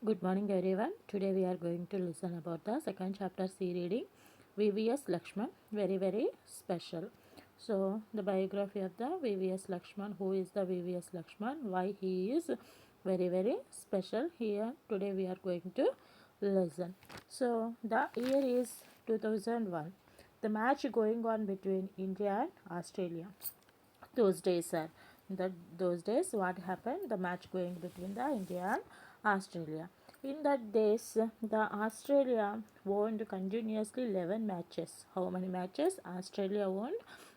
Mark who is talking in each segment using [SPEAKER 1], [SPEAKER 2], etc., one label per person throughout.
[SPEAKER 1] Good morning everyone. Today we are going to listen about the second chapter C reading VVS Lakshman. Very special. So the biography of the VVS Lakshman. Who is the VVS Lakshman? Why he is very special. Here today we are going to listen. So the year is 2001. The match going on between India and Australia. Those days what happened, the match going between the India and Australia. In that days the Australia won continuously 11 matches. How many matches Australia won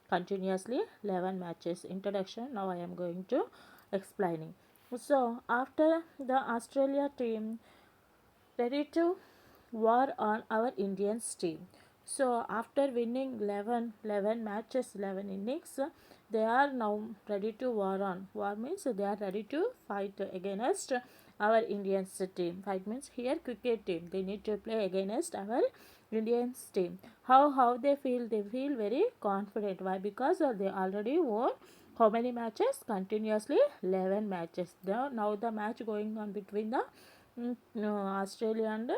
[SPEAKER 1] continuously? 11 matches. Introduction. Now I am going to explaining. So after the Australia team ready to war on our Indians team. So after winning 11 matches, 11 innings, they are now ready to war on. War means they are ready to fight against our Indians team. Fight means here cricket team. They need to play against our Indians team. How they feel? They feel very confident. Why? Because they already won how many matches? Continuously 11 matches. Now the match going on between the no, Australia and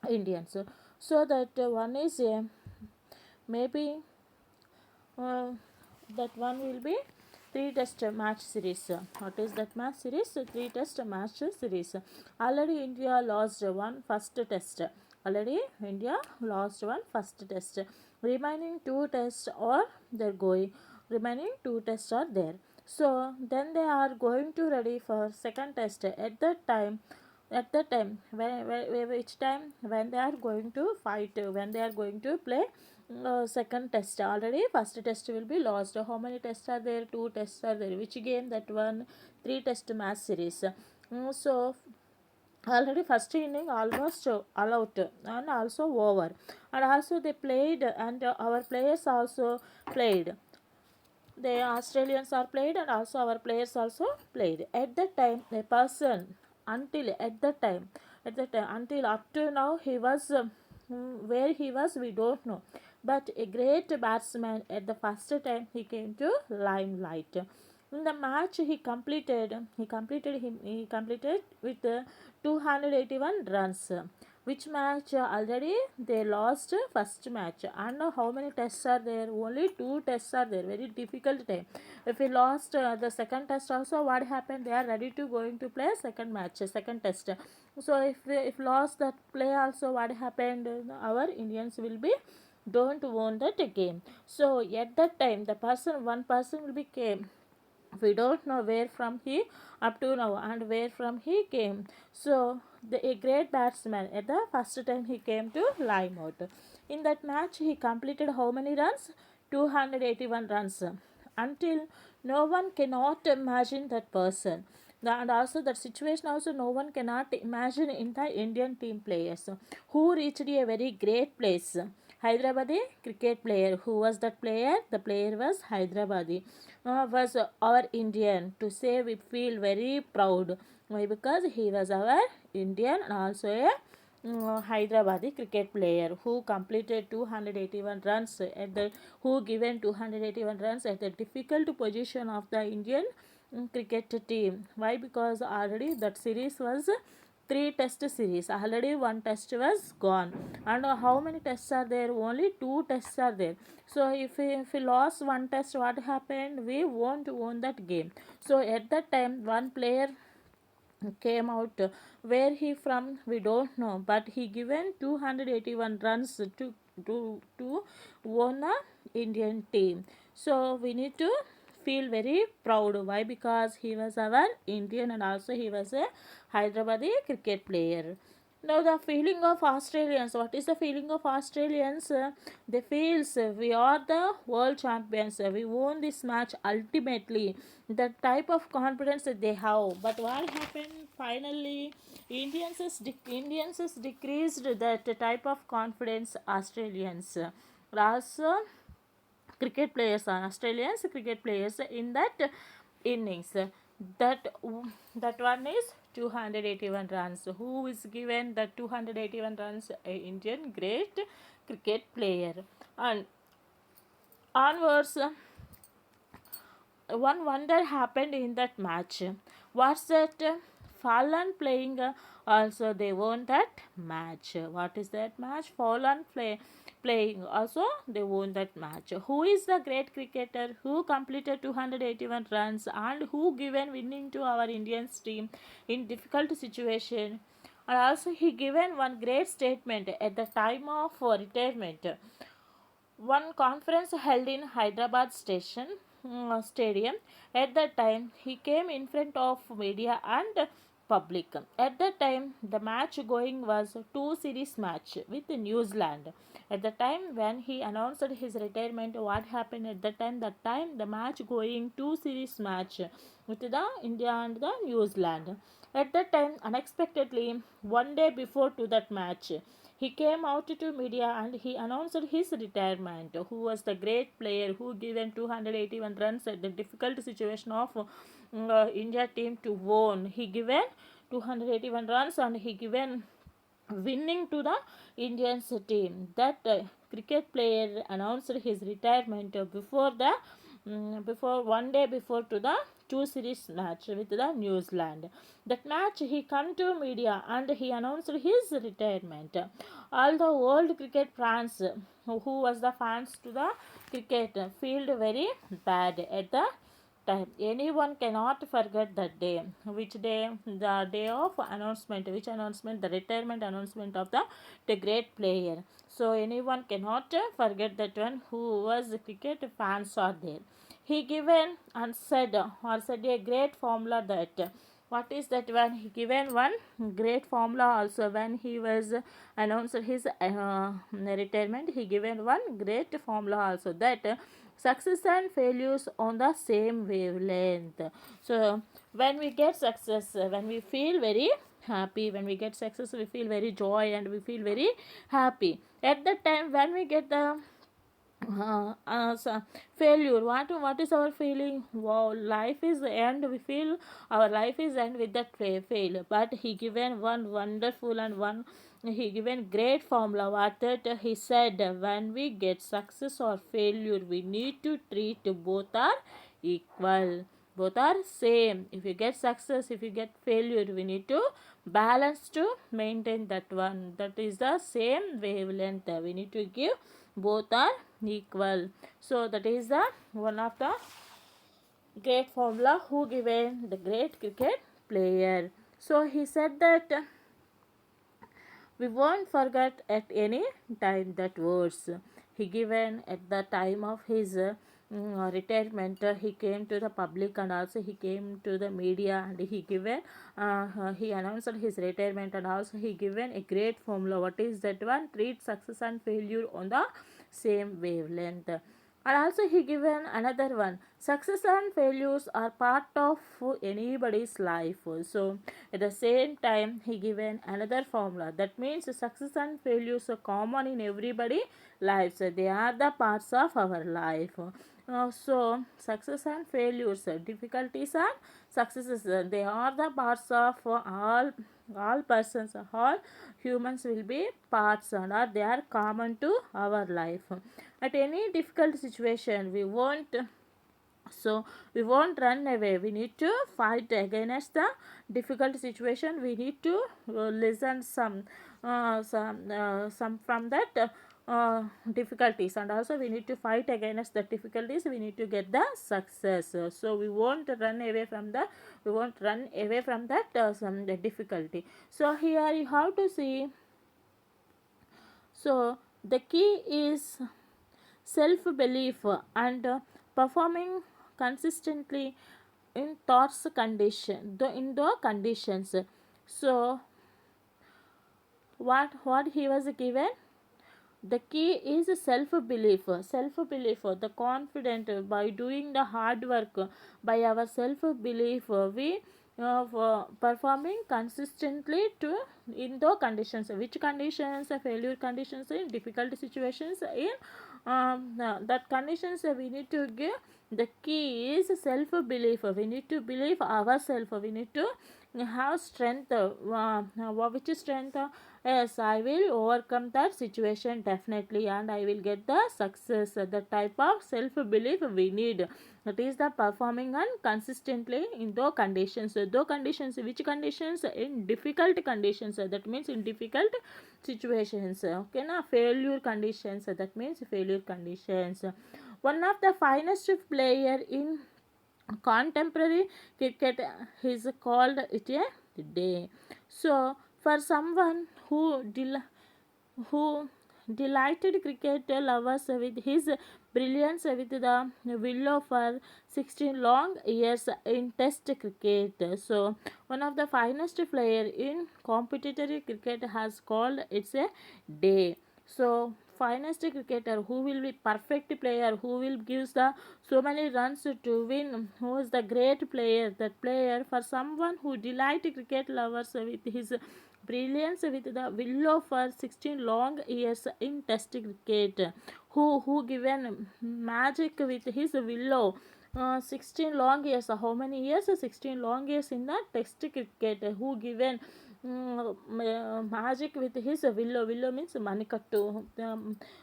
[SPEAKER 1] Indians. So that one is maybe uh, that one will be three test match series. What is that match series? Three test match series. Already India lost one first test. Already India lost one first test. Remaining two tests are they're going. Remaining two tests are there. So then they are going to ready for second test. At that time which time when they are going to fight, when they are going to play second test. Already first test will be lost. How many tests are there? Two tests are there. Which game? That one. Three test match series. So already first inning almost all out and also over, and also they played, and our players also played. The Australians are played, and also our players also played. At that time, a person until until up to now he was where he was we don't know, but a great batsman. At the first time he came to limelight. In the match he completed with 281 runs. Which match? Already they lost first match. And how many tests are there? Only two tests are there. Very difficult time. If we lost the second test also, what happened? They are ready to going to play second match, second test. So if lost that play also, what happened? Our Indians will be don't won that game. So at that time the person, one person will be came. We don't know where from he up to now and where from he came. So a great batsman. At the first time he came to line out. In that match he completed how many runs? 281 runs. Until no one cannot imagine that person. And also that situation also no one cannot imagine in the Indian team players who reached a very great place. Hyderabadi cricket player. Who was that player? The player was Hyderabadi. Was our Indian. To say we feel very proud. Why? Because he was our Indian and also a Hyderabadi cricket player who completed 281 runs at the who given 281 runs at the difficult position of the Indian cricket team. Why? Because already that series was three test series. Already one test was gone, and how many tests are there? Only two tests are there. So if we lost one test, what happened? We won't won that game. So at that time one player came out. Where he from we don't know, but he given 281 runs to won a Indian team. So we need to feel very proud. Why? Because he was our Indian and also he was a Hyderabadi cricket player. Now the feeling of Australians. What is the feeling of Australians? They feels we are the world champions. We won this match ultimately. The type of confidence that they have. But what happened? Finally, Indians is decreased that type of confidence. Australians. Also cricket players are Australians cricket players in that innings. That that one is 281 runs. Who is given the 281 runs? A Indian great cricket player. And onwards, one wonder happened in that match. What's that? Fallen playing also they won that match. What is that match? Fallen playing also they won that match. Who is the great cricketer who completed 281 runs and who given winning to our Indian team in difficult situation? And also he given one great statement at the time of retirement. One conference held in Hyderabad stadium. At that time, he came in front of media and public. At that time, the match going was two series match with New Zealand. At the time when he announced his retirement, what happened at that time? That time the match going two series match with the India and the New Zealand. At that time, unexpectedly, one day before to that match, he came out to media and he announced his retirement. Who was the great player who given 281 runs at the difficult situation of India team to won. He given 281 runs and he given winning to the Indians team. That cricket player announced his retirement before one day before to the two series match with the New Zealand. That match he come to media and he announced his retirement. All the world cricket fans who was the fans to the cricket feel very bad at the time. Anyone cannot forget that day. Which day? The day of announcement. Which announcement? The retirement announcement of the great player. So anyone cannot forget that one who was cricket fans are there. He given and said or said a great formula that what is that one he given one great formula also when he was announced his retirement. He given one great formula also that success and failures on the same wavelength. So when we get success, when we feel very happy, when we get success we feel very joy and we feel very happy. At that time when we get the so failure, what is our feeling? Wow, life is end, we feel our life is end with that fail. But he given one wonderful and one he given great formula. What that he said, when we get success or failure we need to treat both are equal, both are same. If you get success, if you get failure, we need to balance to maintain that one. That is the same wavelength we need to give, both are equal. So that is the one of the great formula who given the great cricket player. So he said that we won't forget at any time that words he given at the time of his retirement. He came to the public and also he came to the media and he given he announced his retirement and also he given a great formula. What is that one? Treat success and failure on the same wavelength. And also he given another one, success and failures are part of anybody's life. So at the same time he given another formula, that means success and failures are common in everybody lives, they are the parts of our life. So success and failures, difficulties and successes, they are the parts of all persons, all humans will be parts and are they are common to our life. At any difficult situation we won't run away, we need to fight against the difficult situation. We need to listen some from that difficulties and also we need to fight against the difficulties, we need to get the success. So we won't run away from that some the difficulty. So here you have to see, so the key is self belief and performing consistently in thoughts condition in the conditions. So what he was given, the key is self belief, the confident by doing the hard work, by our self belief we performing consistently to in the conditions. Which conditions? Failure conditions, in difficult situations, in that conditions we need to give The key is self belief. We need to believe ourselves. We need to have strength. Which strength? Yes, I will overcome that situation definitely, and I will get the success. The type of self belief we need. That is the performing and consistently in those conditions. Those conditions, which conditions? In difficult conditions. That means in difficult situations. Okay, na failure conditions. That means failure conditions. One of the finest player in contemporary cricket is called it a day. So for someone who delighted cricket lovers with his brilliance with the willow for 16 long years in test cricket. So one of the finest player in competitive cricket has called it's a day. So finest cricketer who will be perfect player, who will gives the so many runs to win, who is the great player, that player for someone who delight cricket lovers with his brilliance with the willow for 16 long years in test cricket, who given magic with his willow 16 long years. How many years? 16 long years in the test cricket. Who given magic with his willow. Willow means manikattu.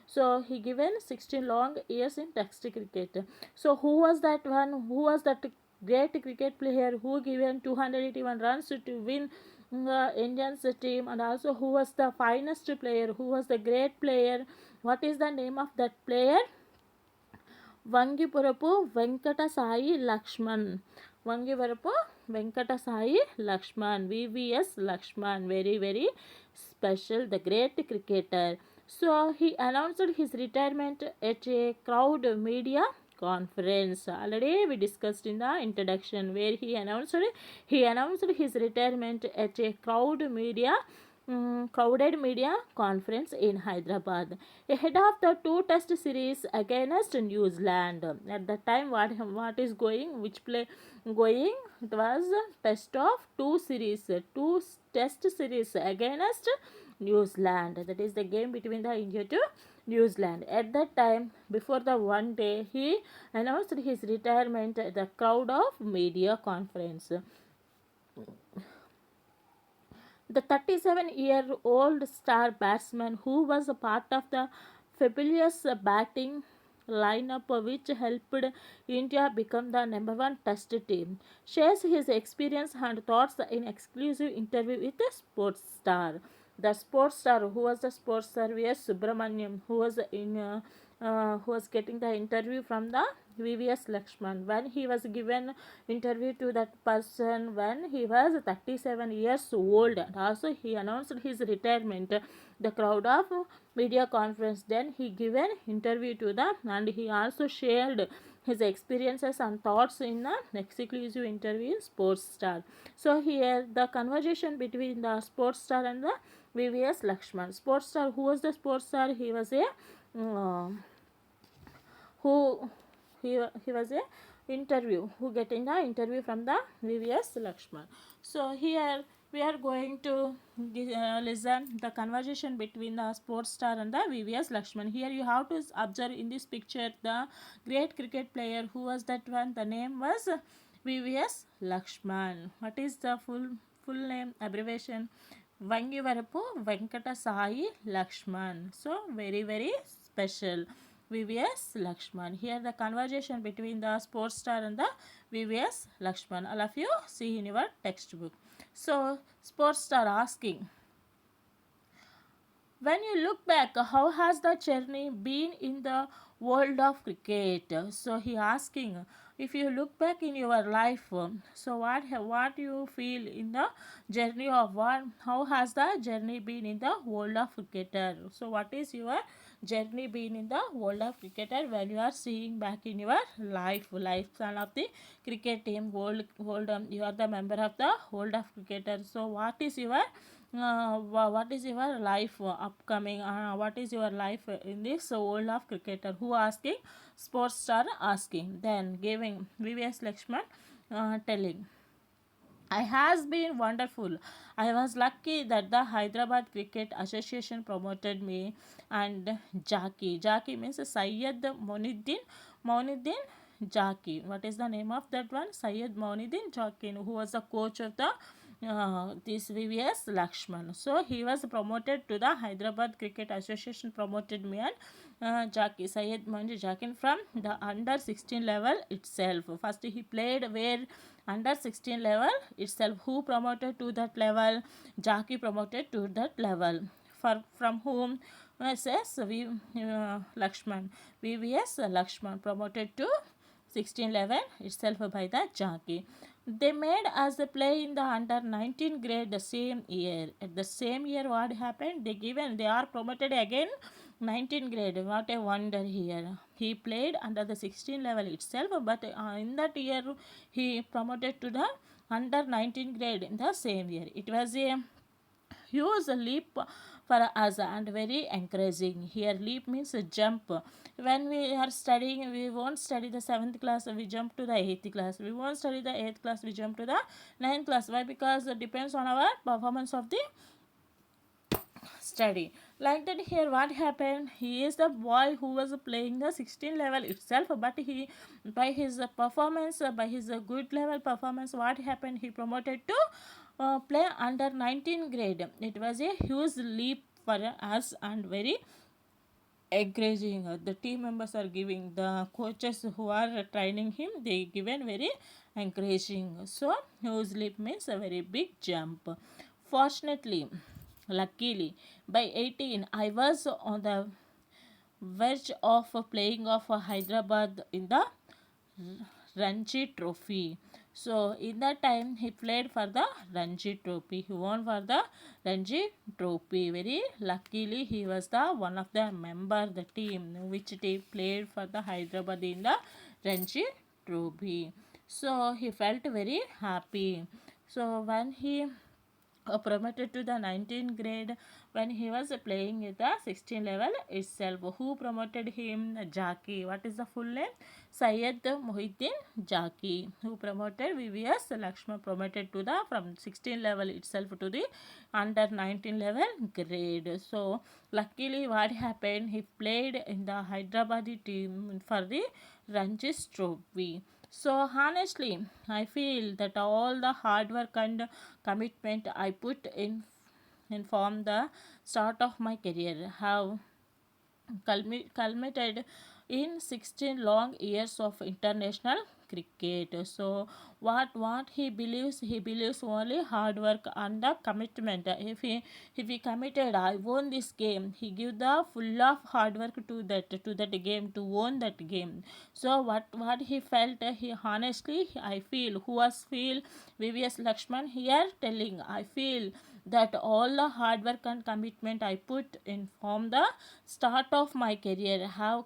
[SPEAKER 1] So he given 16 long years in test cricket. So who was that one? Who was that great cricket player who given 281 runs to win the Indians team, and also who was the finest player, who was the great player? What is the name of that player? వంగిపురపు Venkata Sai Laxman. వంగిపురపు Venkata Sai Laxman, VVS Lakshman, very very special, the great cricketer. So he announced his retirement at a crowd media conference. Already we discussed in the introduction where he announced his retirement at a crowded media conference in Hyderabad ahead of the two test series against New Zealand. At that time, what is going, which play going? It was a test of two test series against New Zealand. That is the game between the India to New Zealand. At that time, before the one day, he announced his retirement at the crowd of media conference. The 37-year-old star batsman, who was a part of the fabulous batting lineup which helped India become the number one test team, shares his experience and thoughts in exclusive interview with the sports star. The sports star, who was the sports star? V.S. Subramaniam, who was getting the interview from the VVS Lakshman. When he was given interview to that person when he was 37 years old, and also he announced his retirement. The crowd of media conference, then he given interview to them, and he also shared his experiences and thoughts in an exclusive interview in Sports Star. So here the conversation between the Sports Star and the VVS Lakshman. Sports Star, who was the Sports Star? He was a uh, who he was a interview who getting the interview from the VVS Lakshman. So here we are going to listen the conversation between the sports star and the VVS Lakshman. Here you have to observe in this picture the great cricket player. Who was that one? The name was VVS Lakshman. What is the full name abbreviation? Vangivarapu Venkata Sai Lakshman. So very very special. VVS Lakshman. Here the conversation between the sports star and the VVS Lakshman. All of you see in your textbook. So sports star asking, when you look back, how has the journey been in the world of cricket? So he asking, if you look back in your life, so what you feel in the journey of what? How has the journey been in the world of cricketer? So what is your journey been in the world of cricketer when you are seeing back in your lifespan of the cricket team world you are the member of the world of cricketer. So what is your life upcoming? What is your life in this world of cricketer? Who asking? Sports star asking. Then giving VVS Lakshman telling. I has been wonderful. I was lucky that the Hyderabad Cricket Association promoted me and Jaki. Jaki means Syed Moniuddin Jaki. What is the name of that one? Syed Maunuddin Jaki, who was the coach of the this VVS Lakshman. So he was promoted to the Hyderabad Cricket Association promoted me and Jaki Syed Maunuddin Jaki from the under 16 level itself. First he played where under 16 level itself. Who promoted to that level? Jaki promoted to that level. From whom? Says Lakshman. VVS Lakshman promoted to 16 level itself by the Jaki. They made as they play in the under 19 grade the same year. At the same year, what happened? They are promoted again 19 grade. What a wonder here. He played under the 16 level itself, but in that year he promoted to the under 19 grade in the same year. It was a huge leap for us and very encouraging. Here leap means a jump. When we are studying, we won't study the 7th class, we jump to the 8th class. We won't study the 8th class, we jump to the 9th class. Why? Because it depends on our performance of the study. Like that, here what happened? He is the boy who was playing the 16 level itself, but he by his performance, by his good level performance, what happened? He promoted to play under 19 grade. It was a huge leap for us and very encouraging. The team members are giving, the coaches who are training him, they given very encouraging. So huge leap means a very big jump. Fortunately, luckily, by 18 I was on the verge of playing of Hyderabad in the Ranji Trophy. So in that time he played for the Ranji Trophy. He won for the Ranji Trophy. Very luckily he was the one of the member the team which team played for the Hyderabad in the Ranji Trophy. So he felt very happy. So when he promoted to the 19th grade, when he was playing at the 16 level itself. Who promoted him? Jaki. What is the full name? Syed Mohiuddin Jaki. Who promoted? VVS Lakshman promoted to the from 16 level itself to the under 19 level grade. So luckily what happened? He played in the Hyderabadi team for the Ranji Trophy. So honestly, I feel that all the hard work and commitment I put in from the start of my career have culminated in 16 long years of international cricket. So what he believes only hard work and the commitment. If he committed, I won this game, he give the full of hard work to that game to won that game. So what he felt, he honestly I feel, who was feel VVS Lakshman here telling, I feel that all the hard work and commitment I put in from the start of my career have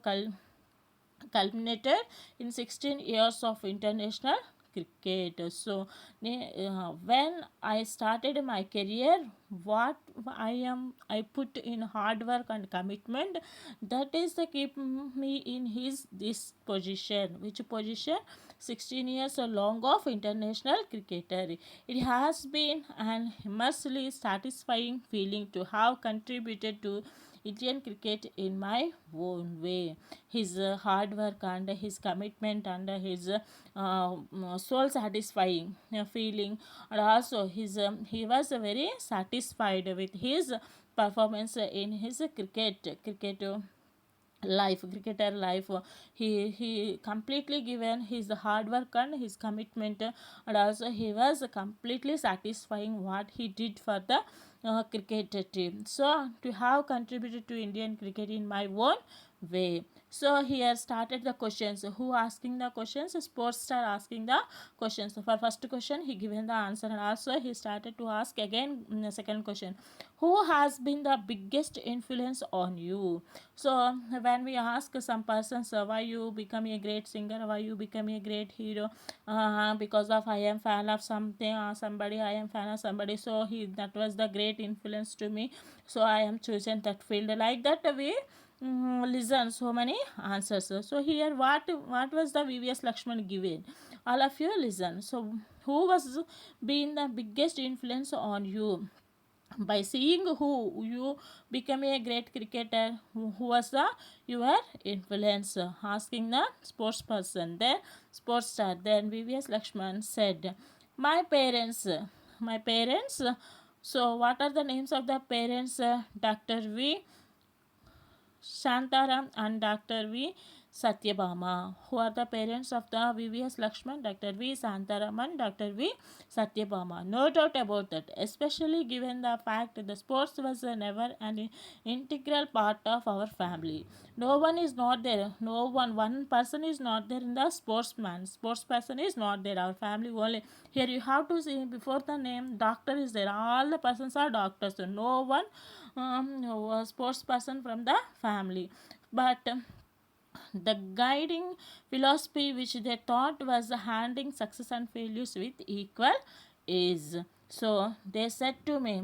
[SPEAKER 1] culminated in 16 years of international cricket. So when I started my career, what I put in hard work and commitment, that is the keep me in his this position. Which position? 16 years long of international cricketer. It has been an immensely satisfying feeling to have contributed to Indian cricket in my own way. His hard work and his commitment and his soul satisfying feeling, and also he was very satisfied with his performance in his cricket life, cricketer life. He completely given his hard work and his commitment, and also he was completely satisfying what he did for the cricket team. So to have contributed to Indian cricket in my own way. So here started the questions. Who asking the questions? Sports star asking the questions. So for first question he given the answer, and also he started to ask again the second question. Who has been the biggest influence on you? So when we ask some persons why you become a great singer, why you become a great hero, because of I am fan of something or somebody, I am fan of somebody, so he that was the great influence to me, so I am chosen that field. Like that we listen so many answers. So here what was the VVS Lakshman given? All of you listen. So who was been the biggest influence on you? by seeing who you become a great cricketer, who was the your influence, asking the sports person, then sports star. Then VVS Lakshman said, my parents, so what are the names of the parents? Dr. V Shantaram and Dr. V. Satyabhama, who are the parents of the VVS Lakshman, Dr. V. Shantaram and Dr. V. Satyabhama. No doubt about that, especially given the fact that the sports was never an integral part of our family. No one is not there. No one person is not there in the sportsman. Sports person is not there. Our family only. Here you have to see before the name doctor is there. All the persons are doctors. So no one sports person from the family. But the guiding philosophy which they thought was handling success and failures with equal ease. So they said to me,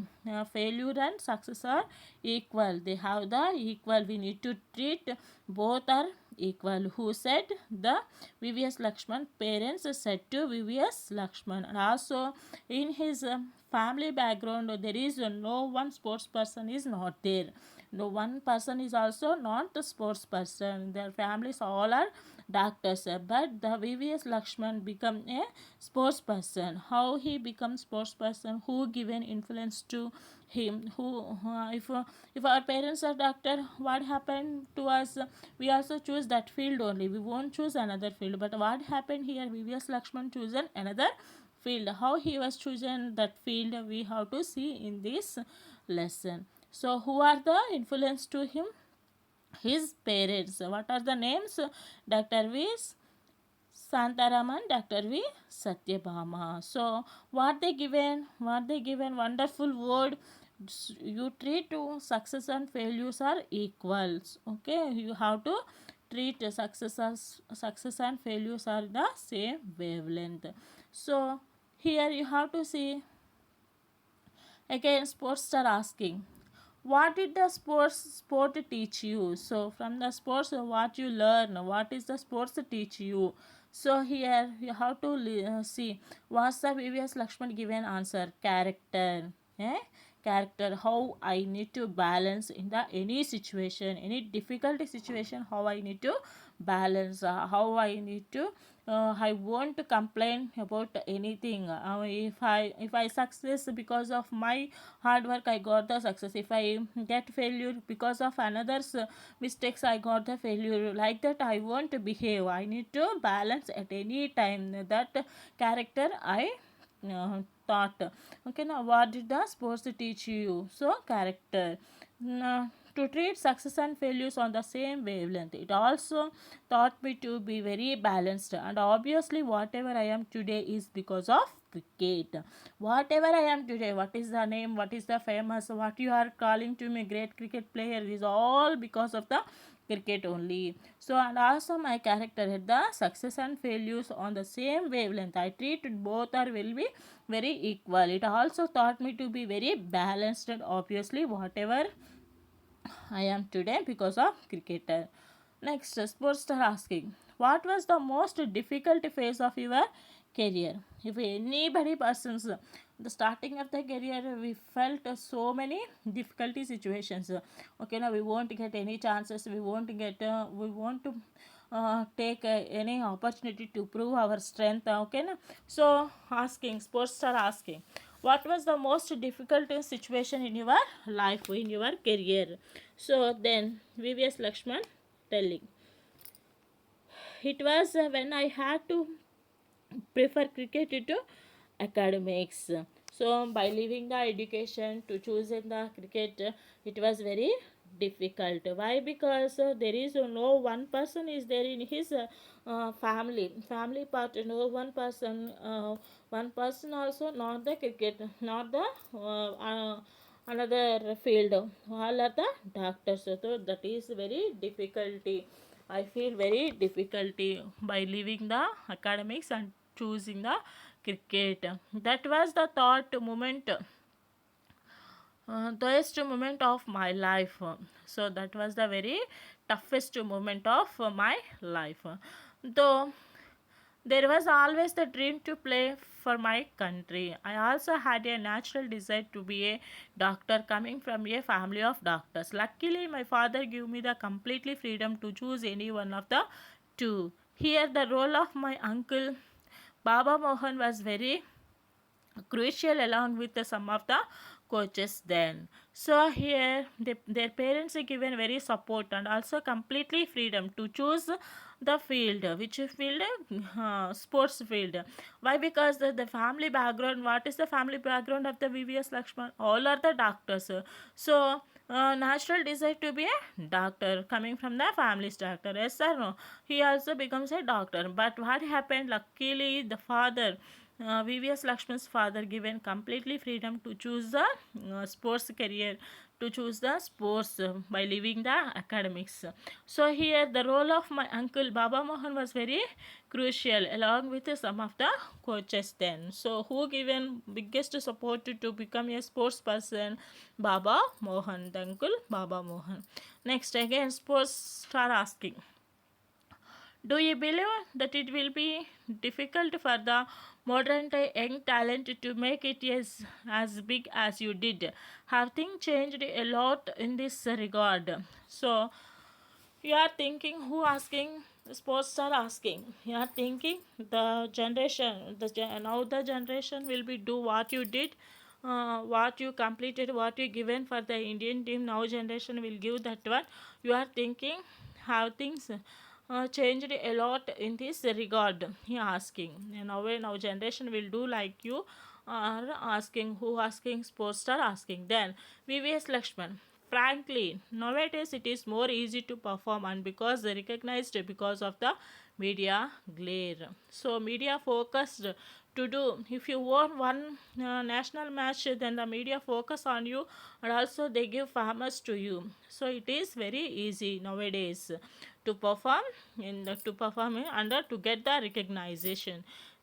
[SPEAKER 1] failure and success are equal. They have the equal. We need to treat both are equal. Who said? The VVS Lakshman parents said to VVS Lakshman. And also in his family background, there is no one sports person is not there. No one person is also not a sports person. Their families all are doctors. But the VVS Lakshman become a sports person. How he becomes sports person? Who given influence to him? Who if our parents are doctor, what happened to us? We also choose that field only. We won't choose another field. But what happened here? VVS Lakshman chosen another field. How he was chosen that field, we have to see in this lesson. So who are the influence to him? His parents. What are the names? Dr. V. Santaraman, Dr. V. Satyabhama. So what they given? What they given? Wonderful word. You treat to success and failures are equals. Okay, you have to treat success and failures are the same wavelength. So here you have to see again sports star asking, what did the sport teach you? So from the sports what you learn, what is the sports teach you? So here you have to see what's the previous Lakshman given answer. Character, eh? Character, how I need to balance in the any situation, any difficulty situation, how I need to balance, how I need to I won't complain about anything. If I success because of my hard work, I got the success. If I get failure because of another's mistakes, I got the failure. Like that, I won't behave. I need to balance at any time. That character I thought. Okay, now what did the sports teach you? So character. Now, to treat success and failures on the same wavelength. It also taught me to be very balanced, and obviously whatever I am today is because of cricket. Whatever I am today, what is the name, what is the famous, what you are calling to me great cricket player is all because of the cricket only. So and also my character had the success and failures on the same wavelength. I treated both are will be very equal. It also taught me to be very balanced, and obviously whatever I am today because of cricketer. Next, sports star asking, what was the most difficult phase of your career? If anybody persons, the starting of the career, we felt so many difficulty situations. Okay, now we won't get any chances. We won't get. We want to take any opportunity to prove our strength. Okay, na? So asking sports star asking, what was the most difficult situation in your life, in your career? So then VVS Lakshman telling, it was when I had to prefer cricket to academics. So by leaving the education to choosing the cricket, it was very difficult. Why? Because there is no one person is there in his family part. No one person also not the cricket, not the another field. All are the doctors. So that is very difficulty. I feel very difficulty by leaving the academics and choosing the cricket. That was the thought moment, toughest moment of my life. So that was the very toughest moment of my life. Though There was always the dream to play for my country. I also had a natural desire to be a doctor coming from a family of doctors. Luckily, my father gave me the completely freedom to choose any one of the two. Here, the role of my uncle Baba Mohan was very crucial along with some of the coaches then. So here their parents are given very support and also completely freedom to choose the field, which field, sports field. Why? Because the family background, what is the family background of the VVS Lakshman? All are the doctors. So natural desire to be a doctor coming from the family's doctor, yes or no? He also becomes a doctor. But what happened? Luckily the father, VVS Lakshman's father, given completely freedom to choose the sports career, to choose the sports by leaving the academics. So here the role of my uncle Baba Mohan was very crucial along with some of the coaches then. So who given biggest support to become a sports person? Baba Mohan, the uncle Baba Mohan. Next again sports star asking, do you believe that it will be difficult for the modern day young talent to make it as big as you did? Have things changed a lot in this regard? So, you are thinking who asking? Sports are asking. You are thinking the generation, now the generation will be do what you did, what you completed, what you given for the Indian team. Now generation will give that one. You are thinking how things changed a lot in this regard. He asking. Now generation will do like you are asking. Who asking? Sports star asking. Then VVS Lakshman. Frankly, nowadays it is more easy to perform and because they recognized because of the media glare. So media focused to do. If you won one national match, then the media focus on you and also they give farmers to you. So it is very easy nowadays to perform to perform under to get the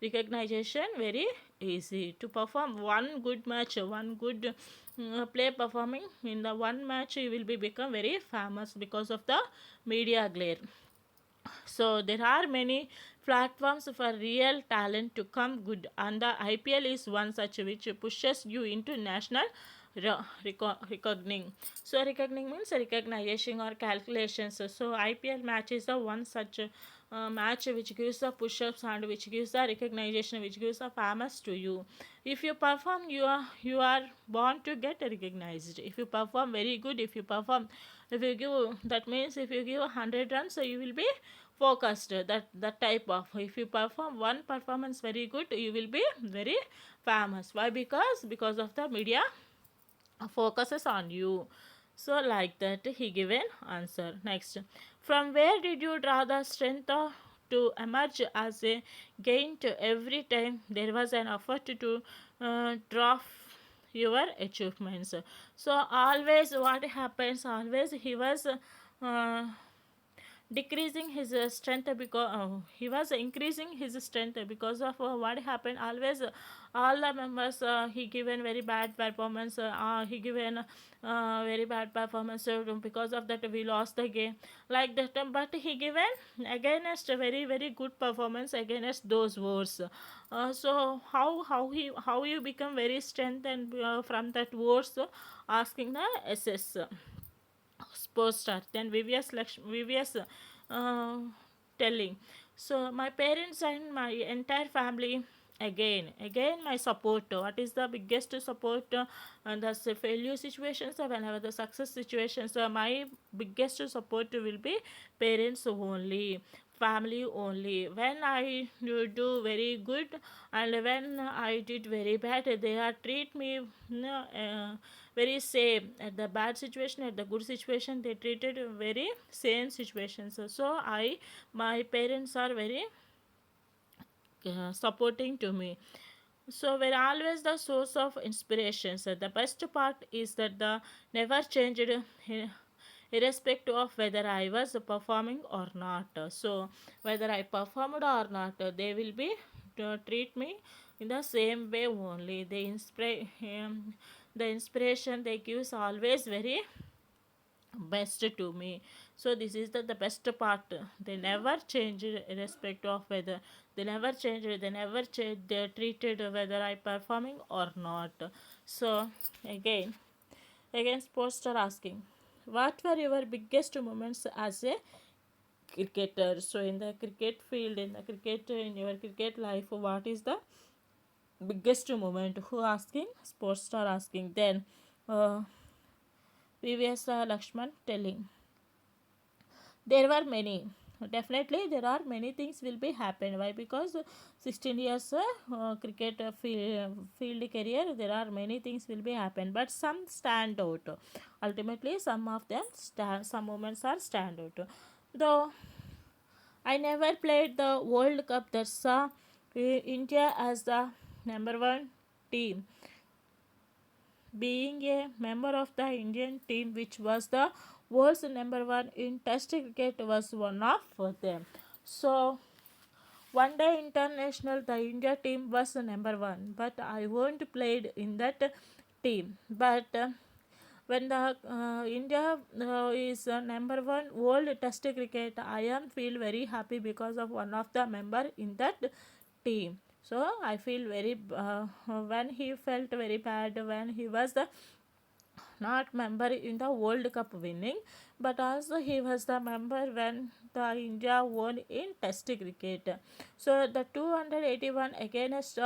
[SPEAKER 1] recognition very easy to perform one good match, one good play performing in the one match you will be become very famous because of the media glare. So there are many platforms for real talent to come good and the IPL is one such which pushes you into national recognition. So recognition means recognition or calculations. So IPL match is the one such match which gives the push-ups and which gives the recognition, which gives the famous to you. If you perform, you are born to get recognized. If you perform very good, if you perform, if you give, that means if you give 100 runs, so you will be focused. That type of, if you perform one performance very good, you will be very famous. Why? Because of the media focuses on you. So like that he given answer. Next, from where did you draw the strength to emerge as a gain to every time there was an effort to draw your achievements? So always what happens, always he was decreasing his strength because he was increasing his strength because of what happened. Always all the members he given very bad performance, he given very bad performance, so because of that we lost the game like that. But he given against a very very good performance against those wars. So how you become very strength and from that wars, asking the SS sports star. Then VVS telling. So my parents and my entire family, again my support. What is the biggest support? And the failure situations, whenever the success situations, my biggest support will be parents only, family only. When I do very good and when I did very bad, they are treat me very same. At the bad situation, at the good situation, they treated very same situations. So I, my parents are very supporting to me. So we're always the source of inspiration. So the best part is that the never changed irrespective of whether I was performing or not. So whether I performed or not, they will be to treat me in the same way only. The inspiration they give is always very best to me. So this is the best part. They never change irrespective of whether they never change, they treated whether I performing or not. So again sports star asking, what were your biggest moments as a cricketer? So in the cricket field, in your cricket life, what is the biggest moment? Who asking? Sports star asking. Then uh, previous Lakshman telling, there were many, definitely there are many things will be happen. Why? Because 16 years cricket field career, there are many things will be happen, but some stand out. Ultimately some of them some moments are stand out. Though I never played the World Cup that saw India as the number one team. Being a member of the Indian team, which was the world's number one in Test cricket, was one of them. So, one day international, the India team was the number one, but I won't played in that team. But when the India is number one world Test cricket, I am feel very happy because of one of the member in that team. So I feel very when he felt very bad when he was the not member in the World Cup winning, but also he was the member when the India won in Test cricket. So the 281 against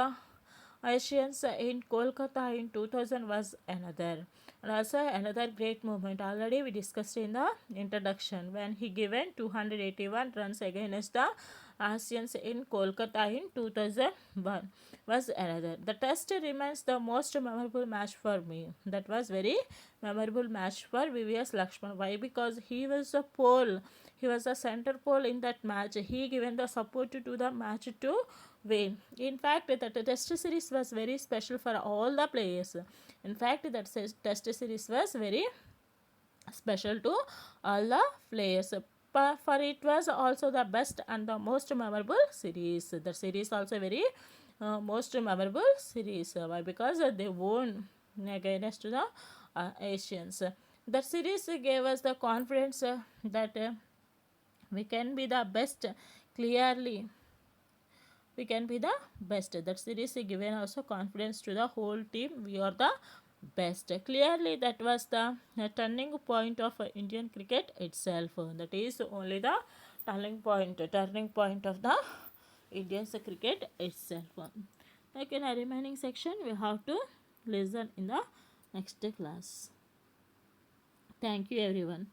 [SPEAKER 1] Asians in Kolkata in 2000 was another. And also another great moment. Already we discussed in the introduction when he given 281 runs against the Asians in Kolkata in 2001 was another. The test remains the most memorable match for me. That was very memorable match for VVS Lakshman. Why? Because he was a pole. He was a center pole in that match. He given the support to the match to win. In fact, the test series was very special for all the players. In fact, that test series was very special to all the players. For it was also the best and the most memorable series. The series also very most memorable series. Why? Because they won against the Asians. That series gave us the confidence that we can be the best. Clearly, we can be the best. That series given also confidence to the whole team. We are the best. Clearly, that was the turning point of Indian cricket itself. That is only the turning point of the Indian cricket itself. Like in a remaining section, we have to listen in the next class. Thank you, everyone.